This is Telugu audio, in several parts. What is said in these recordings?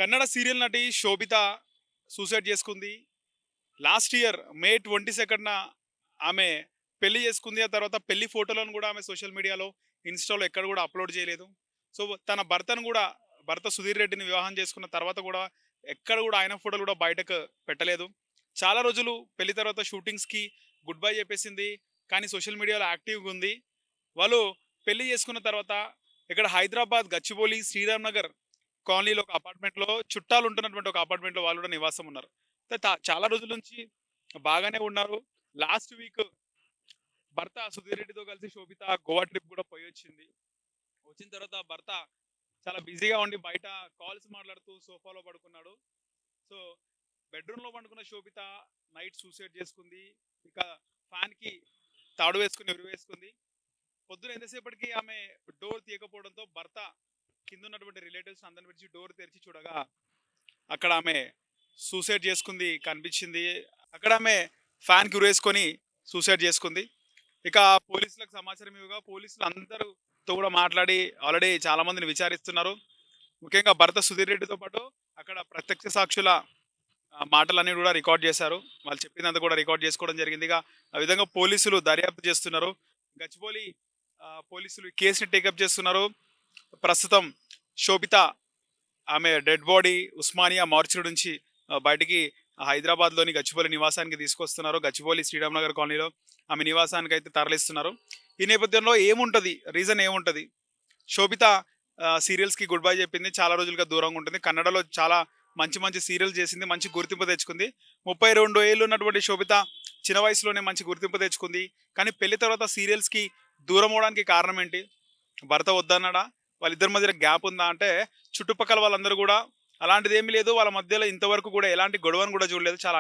కన్నడ సీరియల్ నటి శోభిత సూసైడ్ చేసుకుంది. లాస్ట్ ఇయర్ మే 22న ఆమె పెళ్లి చేసుకుంది. ఆ తర్వాత పెళ్లి ఫోటోలను కూడా ఆమె సోషల్ మీడియాలో, ఇన్‌స్టాలో ఎక్కడ కూడా అప్‌లోడ్ చేయలేదు. సో, తన భర్తను కూడా భర్త సుధీర్ రెడ్డిని వివాహం చేసుకున్న తర్వాత కూడా ఎక్కడ కూడా ఆయన ఫోటోలు కూడా బయటకు పెట్టలేదు. చాలా రోజులు పెళ్లి తర్వాత షూటింగ్స్‌కి గుడ్ బై చెప్పేసింది. కానీ సోషల్ మీడియాలో యాక్టివ్‌గా ఉంది. వాళ్ళు పెళ్లి చేసుకున్న తర్వాత ఇక్కడ హైదరాబాద్ గచ్చిబౌలి, శ్రీరామ్ నగర్ కాలనీలో ఒక అపార్ట్మెంట్‌లో చుట్టాలు ఉంటున్నటువంటి ఒక అపార్ట్మెంట్‌లో వాళ్ళు కూడా నివాసం ఉన్నారు. చాలా రోజుల నుంచి బాగానే ఉన్నారు. లాస్ట్ వీక్ భర్త సుధీర్ రెడ్డితో కలిసి శోభిత గోవా ట్రిప్ కూడా పోయొచ్చింది. వచ్చిన తర్వాత భర్త చాలా బిజీగా ఉండి బయట కాల్స్ మాట్లాడుతూ సోఫాలో పడుకున్నాడు. సో, బెడ్‌రూమ్‌లో పండుకున్న శోభిత నైట్ సూసైడ్ చేసుకుంది. ఇక ఫ్యాన్‌కి తాడు వేసుకొని ఉరివేసుకుంది. పొద్దున ఎంతసేపటికి ఆమె డోర్ తీయకపోవడంతో భర్త కిందున్నటువంటి రిలేటివ్స్ అందరిని పిలిచి డోర్ తెరిచి చూడగా అక్కడ ఆమె సూసైడ్ చేసుకుంది కనిపించింది. అక్కడ ఆమె ఫ్యాన్‌కి ఉరేసుకొని సూసైడ్ చేసుకుంది. ఇక పోలీసులకు సమాచారం ఇవ్వగా పోలీసులు అందరితో కూడా మాట్లాడి ఆల్రెడీ చాలా మందిని విచారిస్తున్నారు. ముఖ్యంగా భర్త సుధీర్ రెడ్డితో పాటు అక్కడ ప్రత్యక్ష సాక్షుల మాటలన్నీ కూడా రికార్డ్ చేశారు. వాళ్ళు చెప్పిందంతా కూడా రికార్డ్ చేసుకోవడం జరిగింది. ఇక ఆ విధంగా పోలీసులు దర్యాప్తు చేస్తున్నారు. గచ్చిబౌలి పోలీసులు ఈ కేసుని టేకప్ చేస్తున్నారు. ప్రస్తుతం శోభిత ఆమె డెడ్ బాడీ ఉస్మానియా మార్చురీ నుంచి బయటికి హైదరాబాద్‌లోని గచ్చిబౌలి నివాసానికి తీసుకొస్తున్నారు. గచ్చిబౌలి శ్రీరామ్ నగర్ కాలనీలో ఆమె నివాసానికి అయితే తరలిస్తున్నారు. ఈ నేపథ్యంలో ఏముంటది? రీజన్ ఏముంటది? శోభిత సీరియల్స్‌కి గుడ్ బై చెప్పింది. చాలా రోజులుగా దూరంగా ఉంటుంది. కన్నడలో చాలా మంచి మంచి సీరియల్స్ చేసింది. మంచి గుర్తింపు తెచ్చుకుంది. 32 ఏళ్ళు ఉన్నటువంటి శోభిత చిన్న వయసులోనే మంచి గుర్తింపు తెచ్చుకుంది. కానీ పెళ్లి తర్వాత సీరియల్స్‌కి దూరం అవ్వడానికి కారణం ఏంటి? భర్త వద్దన్నాడా? వాళ్ళిద్దరి మధ్యన గ్యాప్ ఉందా? అంటే చుట్టుపక్కల వాళ్ళందరూ గూడా అలాంటిదేమీ లేదు. వాళ్ళ మధ్యలో ఇంతవరకు గూడా ఎలాంటి గొడవను గూడా చూడలేదు. చాలా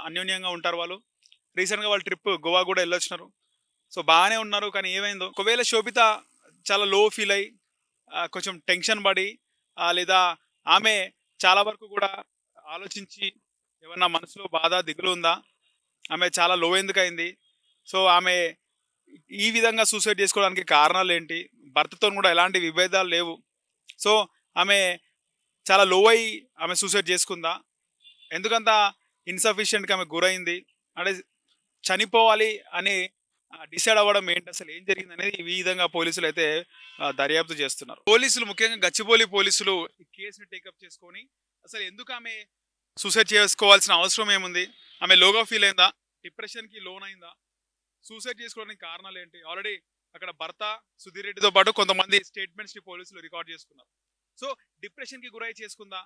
అన్యోన్యంగా ఉంటారు వాళ్ళు. రీసెంట్‌గా వాళ్ళు ట్రిప్ గోవా గూడా ఎళ్ళొచ్చినారు. సో, బాగానే ఉన్నారు. కానీ ఏమైందో ఒకవేళ శోభిత చాలా లో ఫీల్ అయ్యి కొంచెం టెన్షన్ పడి లేదా ఆమె చాలా వరకు గూడా ఆలోచించి ఏమన్నా మనసులో బాధ, దిగులు ఉందా? ఆమె చాలా లో ఎందుకయింది? సో, ఆమె ఈ విధంగా సూసైడ్ చేసుకోవడానికి కారణాలేంటి? భర్తతోని గూడా ఎలాంటి విభేదాలు లేవు. సో, ఆమె చాలా లో అయ్యి ఆమె సూసైడ్ చేసుకుందా? ఎందుకంత ఇన్‌సఫిషియెంట్‌గా ఆమె గురైంది? అంటే చనిపోవాలి అని డిసైడ్ అవ్వడం ఏంటి? అసలు ఏం జరిగిందనేది ఈ విధంగా పోలీసులైతే దర్యాప్తు చేస్తున్నారు. పోలీసులు ముఖ్యంగా గచ్చిబౌలి పోలీసులు ఈ కేస్‌ని టేకప్ చేసుకొని అసలు ఎందుకు ఆమె సూసైడ్ చేసుకోవాల్సిన అవసరం ఏముంది? ఆమె లోగా ఫీల్ అయిందా? డిప్రెషన్‌కి లోనయిందా? సూసైడ్ చేసుకోవడానికి కారణాలేంటి? ఆల్రెడీ అక్కడ భర్త సుధీర్ రెడ్డితో పాటు కొంతమంది స్టేట్మెంట్స్‌ని పోలీసులు రికార్డ్ చేసుకున్నారు. సో, డిప్రెషన్‌కి గురై చేసుకుందా?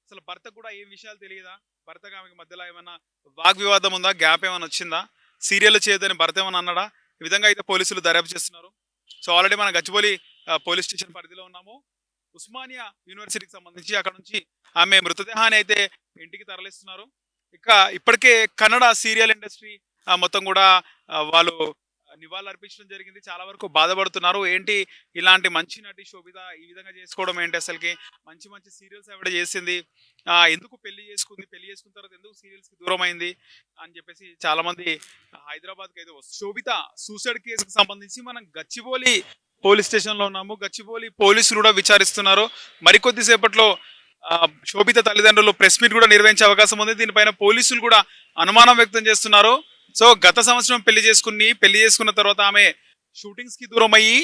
అసలు భర్తకు కూడా ఏం విషయాలు తెలియదా? భర్తకు ఆమెకి మధ్యలో ఏమన్నా వాగ్వివాదం ఉందా? గ్యాప్ ఏమన్నా వచ్చిందా? సీరియల్‌లు చేయొద్దని భర్త ఏమన్నా అన్నాడా? ఈ విధంగా అయితే పోలీసులు దర్యాప్తు చేస్తున్నారు. సో, ఆల్రెడీ మన గచ్చిబౌలి పోలీస్ స్టేషన్ పరిధిలో ఉన్నాము. ఉస్మానియా యూనివర్సిటీకి సంబంధించి అక్కడ నుంచి ఆమె మృతదేహాన్ని అయితే ఇంటికి తరలిస్తున్నారు. ఇక ఇప్పటికే కన్నడ సీరియల్ ఇండస్ట్రీ మొత్తం కూడా వాళ్ళు నివాళులర్పించడం జరిగింది. చాలా వరకు బాధపడుతున్నారు. ఏంటి ఇలాంటి మంచి నటి శోభిత ఈ విధంగా చేసుకోవడం ఏంటి అసలకి? మంచి మంచి సీరియల్స్ ఆవిడ చేసింది. ఎందుకు పెళ్లి చేసుకుంది? పెళ్లి చేసుకున్న తర్వాత ఎందుకు సీరియల్స్‌కి దూరమైంది? అని చెప్పేసి చాలా మంది హైదరాబాద్‌కైతే శోభిత సూసైడ్ కేసుకి సంబంధించి మనం గచ్చిబౌలి పోలీస్ స్టేషన్‌లో ఉన్నాము. గచ్చిబౌలి పోలీసులు కూడా విచారిస్తున్నారు. మరికొద్ది సేపట్లో శోభిత తల్లిదండ్రులు ప్రెస్ మీట్ కూడా నిర్వహించే అవకాశం ఉంది. దీనిపైన పోలీసులు కూడా అనుమానం వ్యక్తం చేస్తున్నారు. సో, గత సంవత్సరం పెళ్లి చేసుకున్న తర్వాత ఆమె షూటింగ్స్‌కి దూరమయ్యి,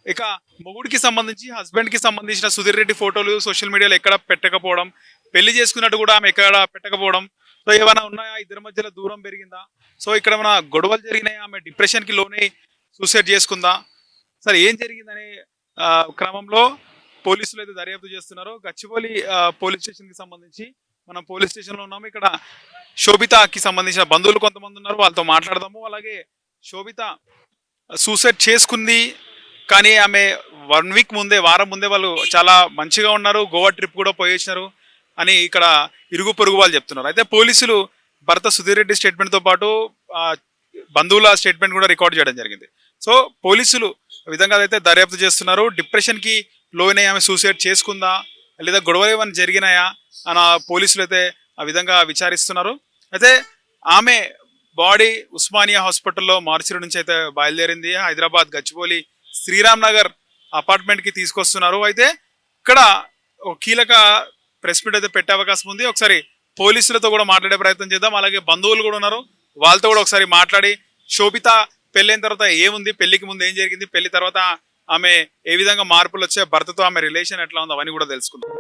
ఇక మొగుడికి సంబంధించి, హస్బెండ్‌కి సంబంధించిన సుధీర్ రెడ్డి ఫోటోలు సోషల్ మీడియాలో ఎక్కడ పెట్టకపోవడం, పెళ్లి చేసుకున్నట్టు కూడా ఆమె ఎక్కడ పెట్టకపోవడం. సో, ఏమైనా ఉన్నాయా? ఇద్దరి మధ్యలో దూరం పెరిగిందా? సో, ఇక్కడ ఏమైనా గొడవలు జరిగినాయా? ఆమె డిప్రెషన్‌కి లోనై సూసైడ్ చేసుకుందా? అసలు ఏం జరిగిందనే క్రమంలో పోలీసులు అయితే దర్యాప్తు చేస్తున్నారు. గచ్చిబౌలి పోలీస్ స్టేషన్‌కి సంబంధించి మనం పోలీస్ స్టేషన్‌లో ఉన్నాము. ఇక్కడ శోభితకి సంబంధించిన బంధువులు కొంతమంది ఉన్నారు. వాళ్ళతో మాట్లాడదాము. అలాగే శోభిత సూసైడ్ చేసుకుంది. కానీ ఆమె 1 వీక్ ముందే, వారం ముందే వాళ్ళు చాలా మంచిగా ఉన్నారు. గోవా ట్రిప్ కూడా పోయొచ్చినారు అని ఇక్కడ ఇరుగు పొరుగు వాళ్ళు చెప్తున్నారు. అయితే పోలీసులు భర్త సుధీర్ రెడ్డి స్టేట్మెంట్‌తో పాటు బంధువుల స్టేట్మెంట్ కూడా రికార్డ్ చేయడం జరిగింది. సో, పోలీసులు ఈ విధంగా అయితే దర్యాప్తు చేస్తున్నారు. డిప్రెషన్‌కి లోనై ఆమె సూసైడ్ చేసుకుందా? లేదా గొడవలు ఏమైనా జరిగినాయా? అని పోలీసులు అయితే ఆ విధంగా విచారిస్తున్నారు. అయితే ఆమె బాడీ ఉస్మానియా హాస్పిటల్లో మార్చురీ నుంచి అయితే బయలుదేరింది. హైదరాబాద్ గచ్చిబౌలి శ్రీరామ్ నగర్ అపార్ట్మెంట్‌కి తీసుకొస్తున్నారు. అయితే ఇక్కడ ఒక కీలక ప్రెస్ మీట్ అయితే పెట్టే అవకాశం ఉంది. ఒకసారి పోలీసులతో కూడా మాట్లాడే ప్రయత్నం చేద్దాం. అలాగే బంధువులు కూడా ఉన్నారు, వాళ్ళతో కూడా ఒకసారి మాట్లాడి శోభిత పెళ్ళైన తర్వాత ఏముంది, పెళ్లికి ముందు ఏం జరిగింది, పెళ్లి తర్వాత ఆమె ఏ విధంగా మార్పులు వచ్చాయి, భర్తతో ఆమె రిలేషన్ ఎట్లా ఉందో అవన్నీ కూడా తెలుసుకుందాం.